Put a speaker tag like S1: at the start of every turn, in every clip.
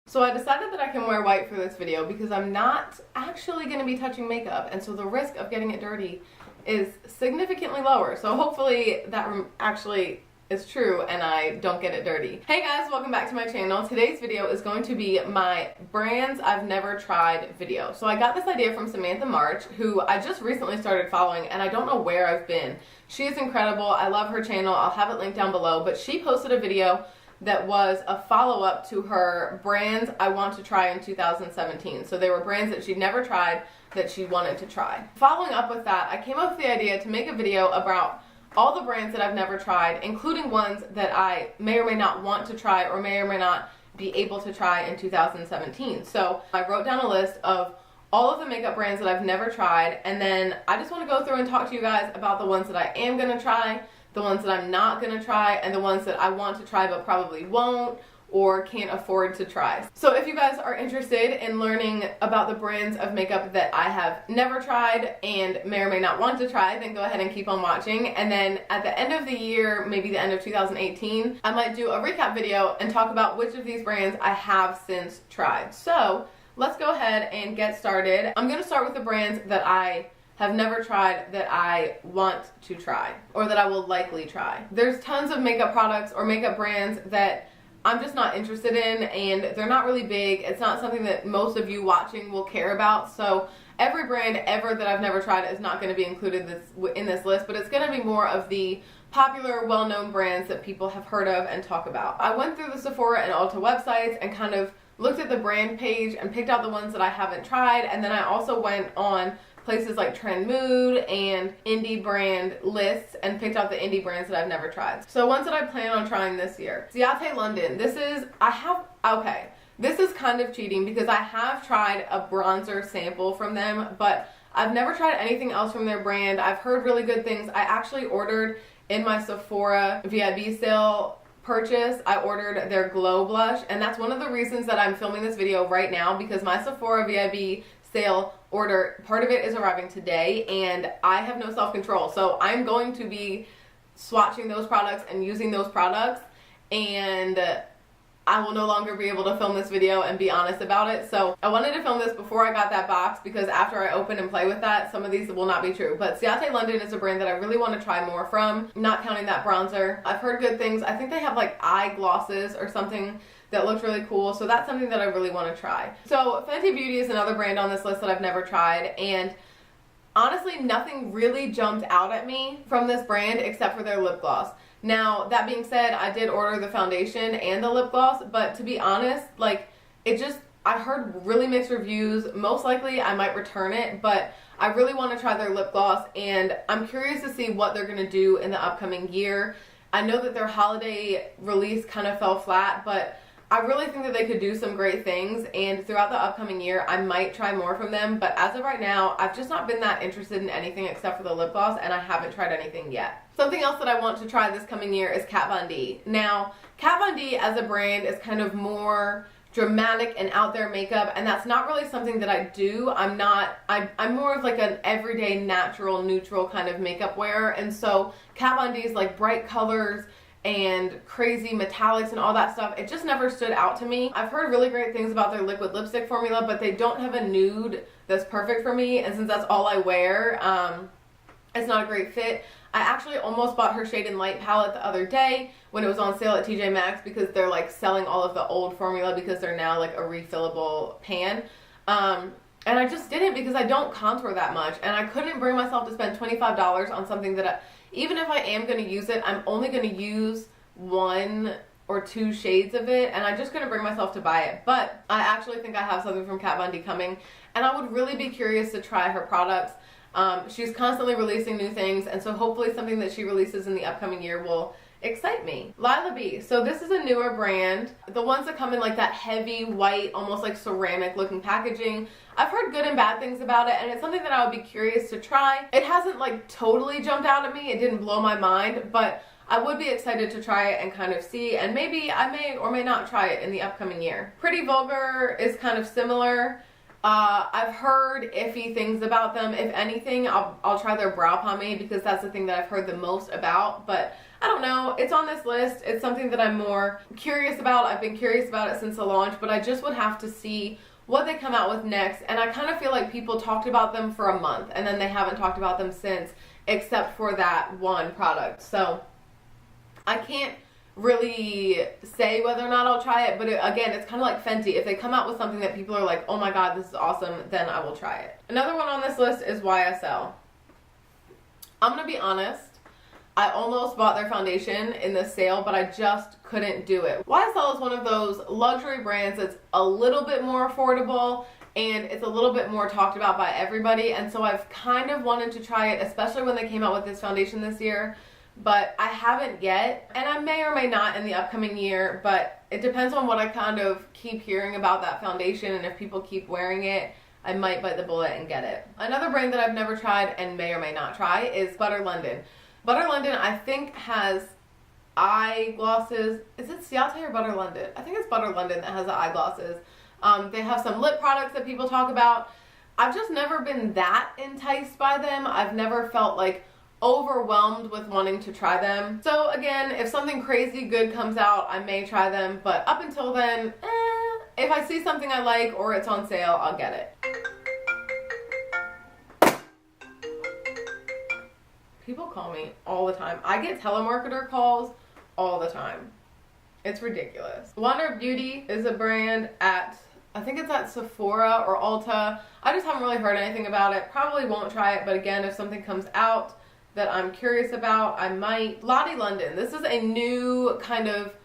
S1: So I decided that I can wear white for this video because I'm not actually going to be touching makeup, and so the risk of getting it dirty is significantly lower. So hopefully that actually is true and I don't get it dirty. Hey guys, welcome back to my channel. Today's video is going to be my brands I've never tried video. So I got this idea from Samantha March, who I just recently started following, and I don't know where I've been. She is incredible. I love her channel. I'll have it linked down below, but she posted a video that was a follow-up to her brands I want to try in 2017. So they were brands that she'd never tried that she wanted to try. Following up with that, I came up with the idea to make a video about all the brands that I've never tried, including ones that I may or may not want to try or may not be able to try in 2017. So I wrote down a list of all of the makeup brands that I've never tried, and then I just want to go through and talk to you guys about the ones that I am going to try, the ones that I'm not going to try, and the ones that I want to try but probably won't or can't afford to try. So if you guys are interested in learning about the brands of makeup that I have never tried and may or may not want to try, then go ahead and keep on watching. And then at the end of the year, maybe the end of 2018, I might do a recap video and talk about which of these brands I have since tried. So let's go ahead and get started. I'm going to start with the brands that I have never tried that I want to try or that I will likely try. There's tons of makeup products or makeup brands that I'm just not interested in, and they're not really big. It's not something that most of you watching will care about. So every brand ever that I've never tried is not going to be included in this list, but it's going to be more of the popular, well-known brands that people have heard of and talk about. I went through the Sephora and Ulta websites and kind of looked at the brand page and picked out the ones that I haven't tried, and then I also went on places like Trend Mood and indie brand lists and picked out the indie brands that I've never tried. So ones that I plan on trying this year. Ciate London. This is kind of cheating because I have tried a bronzer sample from them, but I've never tried anything else from their brand. I've heard really good things. I actually ordered in my Sephora VIB sale purchase, I ordered their Glow Blush, and that's one of the reasons that I'm filming this video right now, because my Sephora VIB sale order, part of it is arriving today, and I have no self-control. So I'm going to be swatching those products and using those products, and I will no longer be able to film this video and be honest about it. So I wanted to film this before I got that box, because after I open and play with that, some of these will not be true. But Ciate London is a brand that I really want to try more from, not counting that bronzer. I've heard good things. I think they have like eye glosses or something that looks really cool, so that's something that I really want to try. So Fenty Beauty is another brand on this list that I've never tried, and honestly nothing really jumped out at me from this brand except for their lip gloss. Now that being said, I did order the foundation and the lip gloss, but to be honest, like, I heard really mixed reviews. Most likely I might return it, but I really want to try their lip gloss, and I'm curious to see what they're going to do in the upcoming year. I know that their holiday release kind of fell flat, but I really think that they could do some great things, and throughout the upcoming year I might try more from them. But as of right now, I've just not been that interested in anything except for the lip gloss, and I haven't tried anything yet. Something else that I want to try this coming year is Kat Von D. Now, Kat Von D as a brand is kind of more dramatic and out there makeup, and that's not really something that I do. I'm more of like an everyday natural neutral kind of makeup wearer, and so Kat Von D's like bright colors and crazy metallics and all that stuff, it just never stood out to me. I've heard really great things about their liquid lipstick formula, but they don't have a nude that's perfect for me, and since that's all I wear, it's not a great fit. I actually almost bought her Shade and Light palette the other day when it was on sale at TJ Maxx, because they're like selling all of the old formula because they're now like a refillable pan. And I just didn't, because I don't contour that much, and I couldn't bring myself to spend $25 on something that even if I am going to use it, I'm only going to use 1 or 2 shades of it, and I just couldn't bring myself to buy it. But I actually think I have something from Kat Von D coming, and I would really be curious to try her products. She's constantly releasing new things, and so hopefully something that she releases in the upcoming year will excite me. Lila B. So this is a newer brand. The ones that come in like that heavy white, almost like ceramic looking packaging, I've heard good and bad things about it, and it's something that I would be curious to try. It hasn't like totally jumped out at me. It didn't blow my mind, but I would be excited to try it and kind of see, and maybe I may or may not try it in the upcoming year. Pretty Vulgar is kind of similar. I've heard iffy things about them. If anything, I'll try their brow pomade because that's the thing that I've heard the most about. But I don't know. It's on this list. It's something that I'm more curious about. I've been curious about it since the launch, but I just would have to see what they come out with next. And I kind of feel like people talked about them for a month and then they haven't talked about them since, except for that one product. So I can't really say whether or not I'll try it, but again, it's kind of like Fenty. If they come out with something that people are like, oh my god, this is awesome, then I will try it. Another one on this list is YSL. I'm gonna be honest, I almost bought their foundation in this sale, but I just couldn't do it. YSL is one of those luxury brands that's a little bit more affordable and it's a little bit more talked about by everybody, and so I've kind of wanted to try it, especially when they came out with this foundation this year. But I haven't yet, and I may or may not in the upcoming year, but it depends on what I kind of keep hearing about that foundation, and if people keep wearing it, I might bite the bullet and get it. Another brand that I've never tried and may or may not try is Butter London. Butter London, I think, has eyeglasses. Is it Ciate or Butter London? I think it's Butter London that has the eyeglasses. They have some lip products that people talk about. I've just never been that enticed by them. I've never felt like overwhelmed with wanting to try them. So again, if something crazy good comes out, I may try them, but up until then, if I see something I like or it's on sale, I'll get it. People call me all the time. I get telemarketer calls all the time. It's ridiculous. Wonder Beauty is a brand at, I think it's at Sephora or Ulta. I just haven't really heard anything about it. Probably won't try it, but again, if something comes out that I'm curious about, I might. Lottie London. This is a new kind of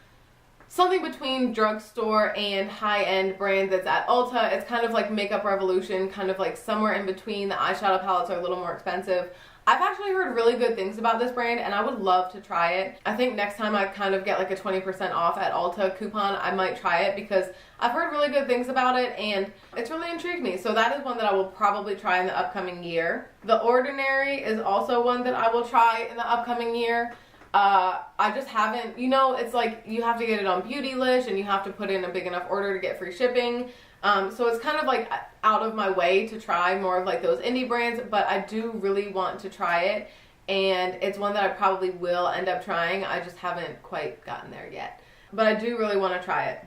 S1: something between drugstore and high-end brand that's at Ulta. It's kind of like Makeup Revolution, kind of like somewhere in between. The eyeshadow palettes are a little more expensive. I've actually heard really good things about this brand and I would love to try it. I think next time I kind of get like a 20% off at Ulta coupon, I might try it because I've heard really good things about it and it's really intrigued me. So that is one that I will probably try in the upcoming year. The Ordinary is also one that I will try in the upcoming year. I just haven't, you know, it's like you have to get it on Beautylish and you have to put in a big enough order to get free shipping. So it's kind of like out of my way to try more of like those indie brands, but I do really want to try it and it's one that I probably will end up trying. I just haven't quite gotten there yet, but I do really want to try it.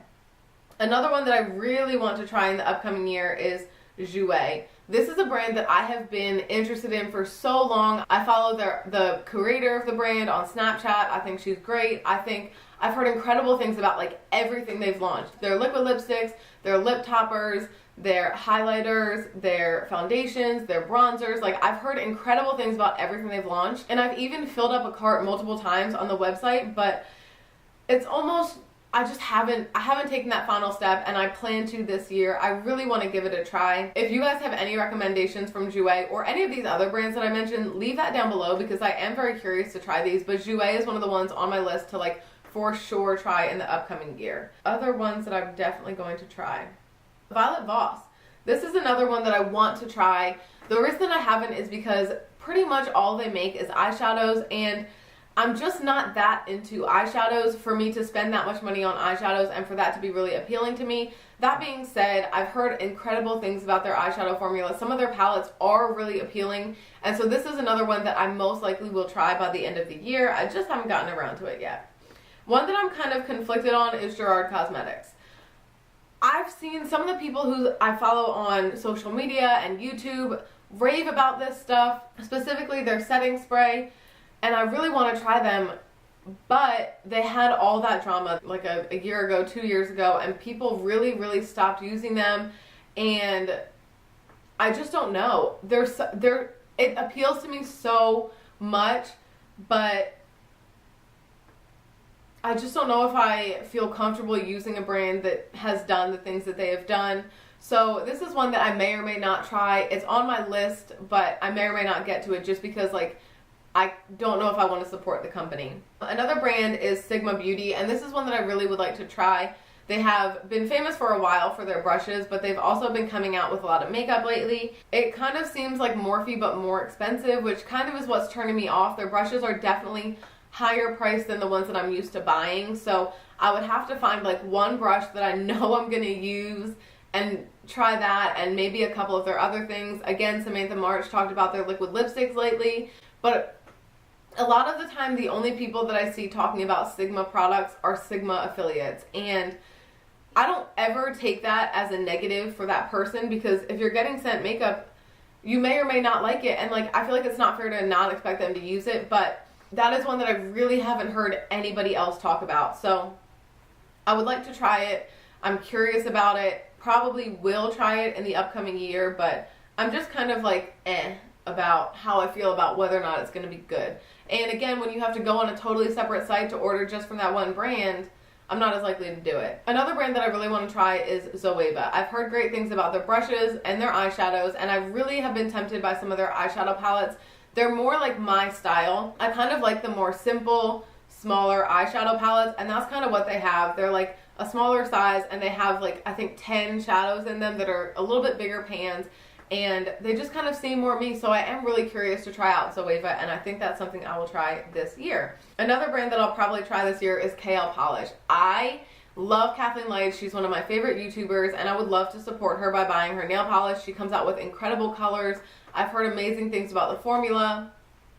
S1: Another one that I really want to try in the upcoming year is Juvia. This is a brand that I have been interested in for so long. I follow the creator of the brand on Snapchat. I think she's great. I've heard incredible things about like everything they've launched. Their liquid lipsticks, their lip toppers, their highlighters, their foundations, their bronzers. Like I've heard incredible things about everything they've launched. And I've even filled up a cart multiple times on the website, but it's almost, I haven't taken that final step and I plan to this year. I really want to give it a try. If you guys have any recommendations from Juvia or any of these other brands that I mentioned, leave that down below because I am very curious to try these, but Juvia is one of the ones on my list to like for sure try in the upcoming year. Other ones that I'm definitely going to try. Violet Voss. This is another one that I want to try. The reason I haven't is because pretty much all they make is eyeshadows and I'm just not that into eyeshadows for me to spend that much money on eyeshadows and for that to be really appealing to me. That being said, I've heard incredible things about their eyeshadow formula. Some of their palettes are really appealing, and so this is another one that I most likely will try by the end of the year. I just haven't gotten around to it yet. One that I'm kind of conflicted on is Sacha Cosmetics. I've seen some of the people who I follow on social media and YouTube rave about this stuff, specifically their setting spray. And I really want to try them, but they had all that drama like a year ago, 2 years ago, and people really stopped using them, and I just don't know. It appeals to me so much, but I just don't know if I feel comfortable using a brand that has done the things that they have done. So this is one that I may or may not try. It's on my list, but I may or may not get to it just because like I don't know if I want to support the company. Another brand is Sigma Beauty, and this is one that I really would like to try. They have been famous for a while for their brushes, but they've also been coming out with a lot of makeup lately. It kind of seems like Morphe, but more expensive, which kind of is what's turning me off. Their brushes are definitely higher priced than the ones that I'm used to buying, so I would have to find like one brush that I know I'm going to use and try that and maybe a couple of their other things. Again, Samantha March talked about their liquid lipsticks lately, but a lot of the time the only people that I see talking about Sigma products are Sigma affiliates, and I don't ever take that as a negative for that person, because if you're getting sent makeup, you may or may not like it, and like I feel like it's not fair to not expect them to use it, but that is one that I really haven't heard anybody else talk about. So I would like to try it. I'm curious about it. Probably will try it in the upcoming year, but I'm just kind of like about how I feel about whether or not it's going to be good. And again, when you have to go on a totally separate site to order just from that one brand, I'm not as likely to do it. Another brand that I really want to try is Zoeva. I've heard great things about their brushes and their eyeshadows, and I really have been tempted by some of their eyeshadow palettes. They're more like my style. I kind of like the more simple, smaller eyeshadow palettes, and that's kind of what they have. They're like a smaller size, and they have like, I think 10 shadows in them that are a little bit bigger pans, and they just kind of seem more me, so I am really curious to try out Zoeva, and I think that's something I will try this year. Another brand that I'll probably try this year is KL Polish. I love Kathleen Lights. She's one of my favorite YouTubers, and I would love to support her by buying her nail polish. She comes out with incredible colors. I've heard amazing things about the formula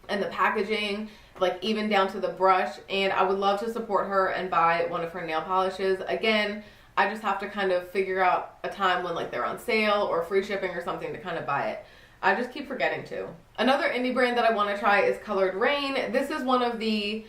S1: and the packaging, like even down to the brush, and I would love to support her and buy one of her nail polishes. Again, I just have to kind of figure out a time when like they're on sale or free shipping or something to kind of buy it. I just keep forgetting to. Another indie brand that I want to try is Colored Raine. This is one of the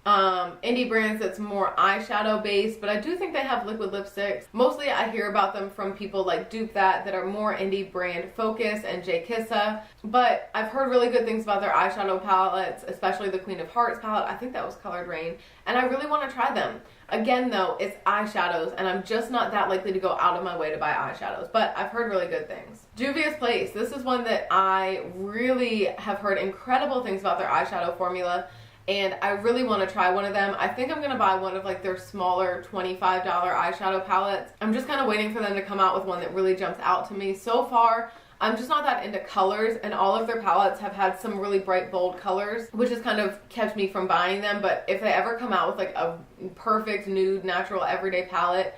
S1: indie brands that's more eyeshadow based, but I do think they have liquid lipsticks. Mostly I hear about them from people like Dupe that are more indie brand focused, and J Kissa, but I've heard really good things about their eyeshadow palettes, especially the Queen of Hearts palette. I think that was Colored Raine, and I really want to try them. Again though, it's eyeshadows, and I'm just not that likely to go out of my way to buy eyeshadows, but I've heard really good things. Juvia's Place. This is one that I really have heard incredible things about their eyeshadow formula, and I really want to try one of them. I think I'm going to buy one of like their smaller $25 eyeshadow palettes. I'm just kind of waiting for them to come out with one that really jumps out to me. So far, I'm just not that into colors, and all of their palettes have had some really bright, bold colors, which has kind of kept me from buying them. But if they ever come out with like a perfect nude, natural, everyday palette,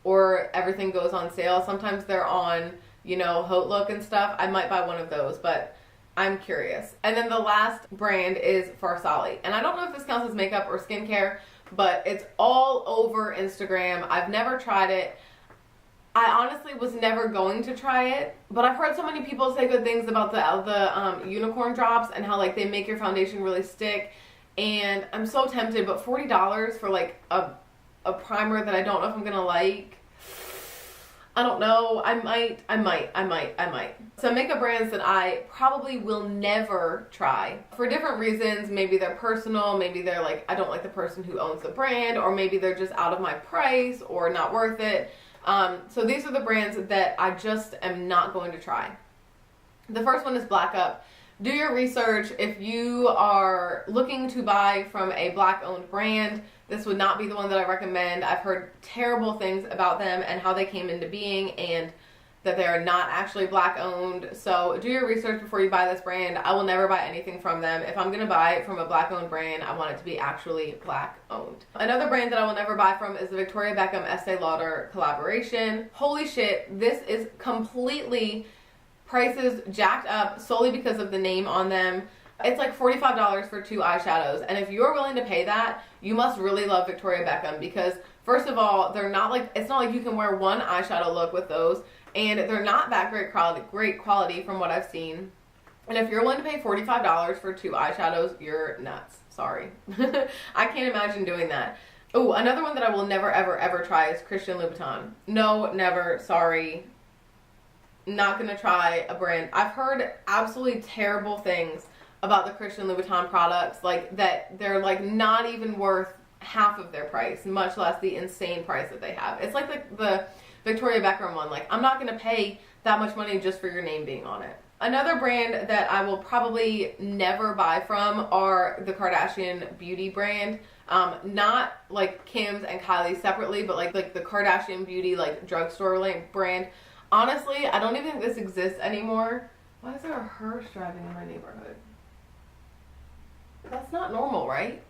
S1: or everything goes on sale, sometimes they're on, you know, Haute Look and stuff, I might buy one of those, but I'm curious. And then the last brand is Farsali, and I don't know if this counts as makeup or skincare, but it's all over Instagram. I've never tried it. I honestly was never going to try it, but I've heard so many people say good things about the unicorn drops and how like they make your foundation really stick, and I'm so tempted, but $40 for like a primer that I don't know if I'm gonna like, I don't know. I might. Some makeup brands that I probably will never try for different reasons. Maybe they're personal, maybe they're like, I don't like the person who owns the brand, or maybe they're just out of my price or not worth it. So these are the brands that I just am not going to try. The first one is Black Up. Do your research. If you are looking to buy from a Black owned brand, this would not be the one that I recommend. I've heard terrible things about them and how they came into being, and that they are not actually Black owned. So do your research before you buy this brand. I will never buy anything from them. If I'm going to buy it from a Black owned brand, I want it to be actually Black owned. Another brand that I will never buy from is the Victoria Beckham Estee Lauder collaboration. Holy shit, this is completely prices jacked up solely because of the name on them. It's like $45 for 2 eyeshadows, and if you're willing to pay that, you must really love Victoria Beckham, because first of all, they're not like, it's not like you can wear one eyeshadow look with those, and they're not that great quality from what I've seen. And if you're willing to pay $45 for 2 eyeshadows, you're nuts. Sorry. I can't imagine doing that. Oh, another one that I will never ever try is Christian Louboutin. No, never. Sorry. Not gonna try a brand. I've heard absolutely terrible things about the Christian Louboutin products, like that they're like not even worth half of their price, much less the insane price that they have. It's like the Victoria Beckham one. Like, I'm not gonna pay that much money just for your name being on it. Another brand that I will probably never buy from are the Kardashian Beauty brand. Not like Kim's and Kylie's separately, but like the Kardashian Beauty like drugstore like brand. Honestly, I don't even think this exists anymore. Why is there a hearse driving in my neighborhood? That's not normal, right?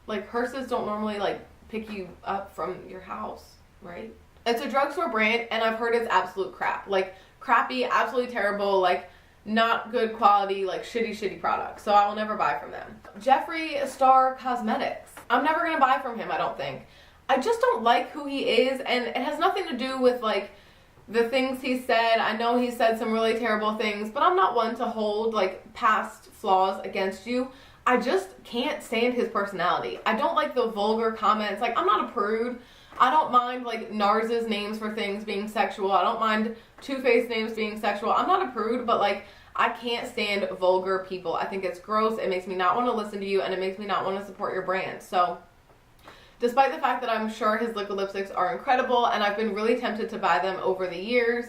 S1: Like, hearses don't normally like pick you up from your house, right? It's a drugstore brand, and I've heard it's absolute crap. Like, crappy, absolutely terrible, like, not good quality, like, shitty products. So I will never buy from them. Jeffree Star Cosmetics. I'm never gonna buy from him, I don't think. I just don't like who he is, and it has nothing to do with, like, the things he said. I know he said some really terrible things, but I'm not one to hold, like, past flaws against you. I just can't stand his personality. I don't like the vulgar comments. Like, I'm not a prude. I don't mind, like, Nars's names for things being sexual. I don't mind Too Faced names being sexual. I'm not a prude, but, like, I can't stand vulgar people. I think it's gross. It makes me not want to listen to you, and it makes me not want to support your brand. So, despite the fact that I'm sure his liquid lipsticks are incredible, and I've been really tempted to buy them over the years,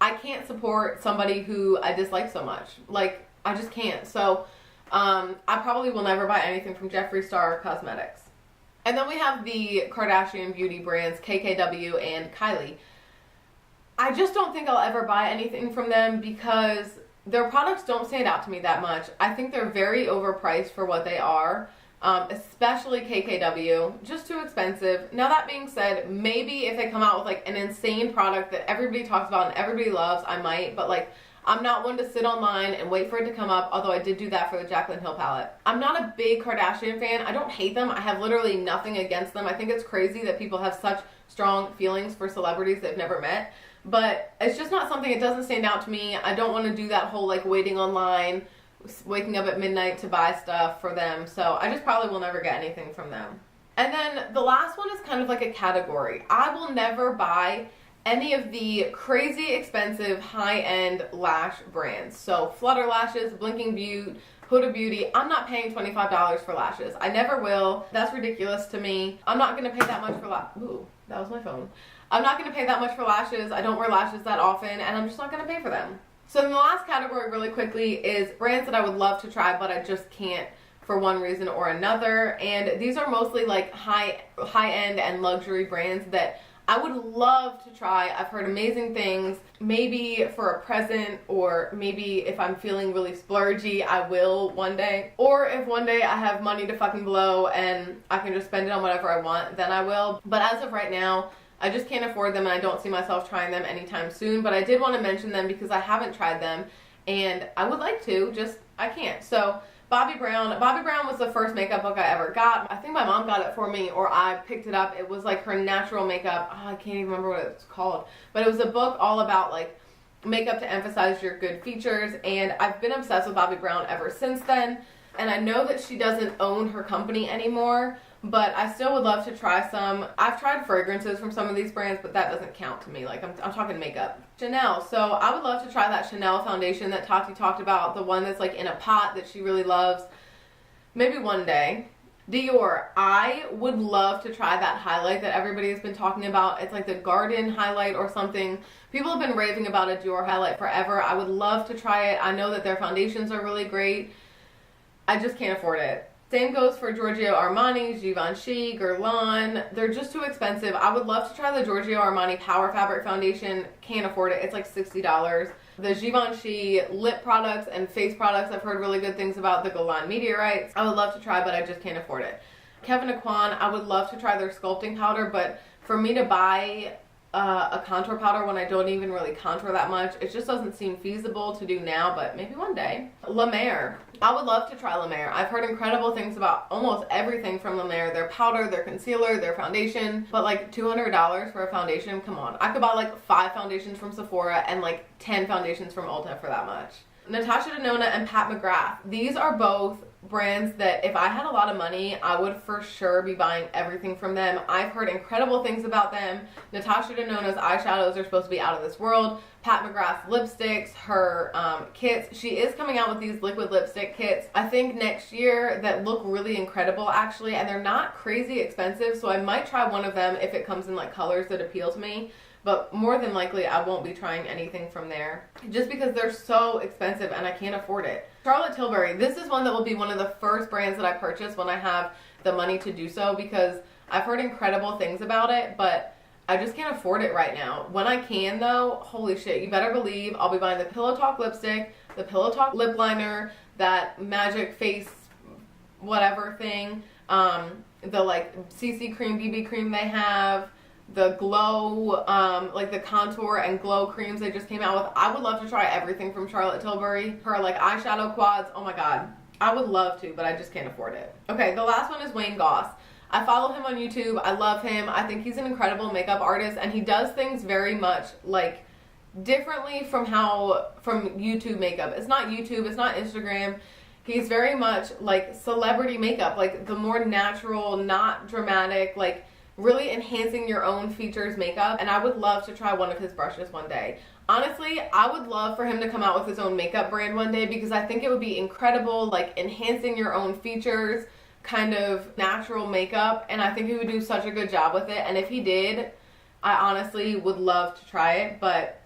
S1: I can't support somebody who I dislike so much. Like, I just can't. So, I probably will never buy anything from Jeffree Star Cosmetics. And then we have the Kardashian beauty brands, KKW and Kylie. I just don't think I'll ever buy anything from them because their products don't stand out to me that much. I think they're very overpriced for what they are, especially KKW. Just too expensive. Now, that being said, maybe if they come out with, like, an insane product that everybody talks about and everybody loves, I might. But, like, I'm not one to sit online and wait for it to come up, although I did do that for the Jaclyn Hill palette. I'm not a big Kardashian fan. I don't hate them. I have literally nothing against them. I think it's crazy that people have such strong feelings for celebrities they've never met. But it's just not something, it doesn't stand out to me. I don't want to do that whole, like, waiting online, waking up at midnight to buy stuff for them. So I just probably will never get anything from them. And then the last one is kind of like a category. I will never buy any of the crazy expensive high-end lash brands. So Flutter Lashes, Blinking Beauty, Huda Beauty. I'm not paying $25 for lashes. I never will. That's ridiculous to me. I'm not going to pay that much for ooh, that was my phone. I'm not going to pay that much for lashes. I don't wear lashes that often, and I'm just not going to pay for them. So then the last category really quickly is brands that I would love to try, but I just can't for one reason or another. And these are mostly like high-end and luxury brands that I would love to try. I've heard amazing things. Maybe for a present, or maybe if I'm feeling really splurgy, I will one day. Or if one day I have money to fucking blow and I can just spend it on whatever I want, then I will. But as of right now, I just can't afford them, and I don't see myself trying them anytime soon. But I did want to mention them because I haven't tried them, and I would like to, just I can't. So Bobbi Brown. Bobbi Brown was the first makeup book I ever got. I think my mom got it for me, or I picked it up. It was like her natural makeup. Oh, I can't even remember what it's called. But it was a book all about, like, makeup to emphasize your good features. And I've been obsessed with Bobbi Brown ever since then. And I know that she doesn't own her company anymore, but I still would love to try some. I've tried fragrances from some of these brands, but that doesn't count to me. Like, I'm talking makeup. Chanel. So I would love to try that Chanel foundation that Tati talked about, the one that's like in a pot that she really loves. Maybe one day. Dior. I would love to try that highlight that everybody has been talking about. It's like the garden highlight or something. People have been raving about a Dior highlight forever. I would love to try it. I know that their foundations are really great. I just can't afford it. Same goes for Giorgio Armani, Givenchy, Guerlain. They're just too expensive. I would love to try the Giorgio Armani Power Fabric Foundation. Can't afford it. It's like $60. The Givenchy lip products and face products, I've heard really good things about. The Guerlain Meteorites, I would love to try, but I just can't afford it. Kevyn Aucoin, I would love to try their sculpting powder, but for me to buy a contour powder when I don't even really contour that much, it just doesn't seem feasible to do now, but maybe one day. La Mer. I would love to try La Mer. I've heard incredible things about almost everything from La Mer. Their powder, their concealer, their foundation, but like $200 for a foundation, come on. I could buy like 5 foundations from Sephora and like 10 foundations from Ulta for that much. Natasha Denona and Pat McGrath. These are both brands that if I had a lot of money, I would for sure be buying everything from them. I've heard incredible things about them. Natasha Denona's eyeshadows are supposed to be out of this world. Pat McGrath's lipsticks, her kits. She is coming out with these liquid lipstick kits, I think next year, that look really incredible actually, and they're not crazy expensive, so I might try one of them if it comes in like colors that appeal to me. But more than likely, I won't be trying anything from there just because they're so expensive and I can't afford it. Charlotte Tilbury. This is one that will be one of the first brands that I purchase when I have the money to do so, because I've heard incredible things about it, but I just can't afford it right now. When I can, though, holy shit, you better believe I'll be buying the Pillow Talk lipstick, the Pillow Talk lip liner, that magic face whatever thing, the like CC cream, BB cream they have, the glow, like the contour and glow creams they just came out with. I would love to try everything from Charlotte Tilbury. Her like eyeshadow quads, oh my god. I would love to, but I just can't afford it. Okay, the last one is Wayne Goss. I follow him on YouTube. I love him. I think he's an incredible makeup artist, and he does things very much like differently from YouTube makeup. It's not YouTube, it's not Instagram. He's very much like celebrity makeup, like the more natural, not dramatic, like really enhancing your own features makeup. And I would love to try one of his brushes one day. Honestly, I would love for him to come out with his own makeup brand one day, because I think it would be incredible, like enhancing your own features, kind of natural makeup, and I think he would do such a good job with it. And if he did, I honestly would love to try it. But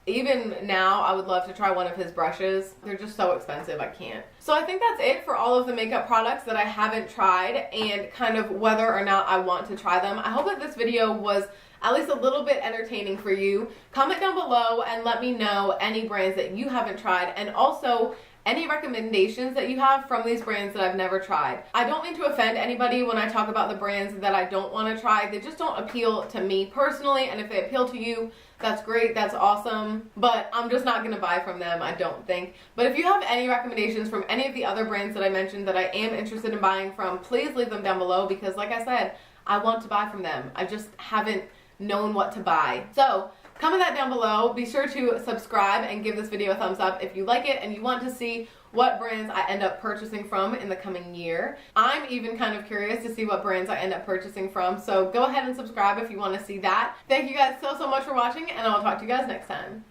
S1: even now, I would love to try one of his brushes. They're just so expensive, I can't. So I think that's it for all of the makeup products that I haven't tried and kind of whether or not I want to try them. I hope that this video was at least a little bit entertaining for you. Comment down below and let me know any brands that you haven't tried, and also any recommendations that you have from these brands that I've never tried. I don't mean to offend anybody when I talk about the brands that I don't want to try. They just don't appeal to me personally, and if they appeal to you, that's great, that's awesome, but I'm just not gonna buy from them, I don't think. But if you have any recommendations from any of the other brands that I mentioned that I am interested in buying from, please leave them down below, because like I said, I want to buy from them. I just haven't known what to buy. So comment that down below. Be sure to subscribe and give this video a thumbs up if you like it and you want to see what brands I end up purchasing from in the coming year. I'm even kind of curious to see what brands I end up purchasing from, so go ahead and subscribe if you want to see that. Thank you guys so much for watching, and I'll talk to you guys next time.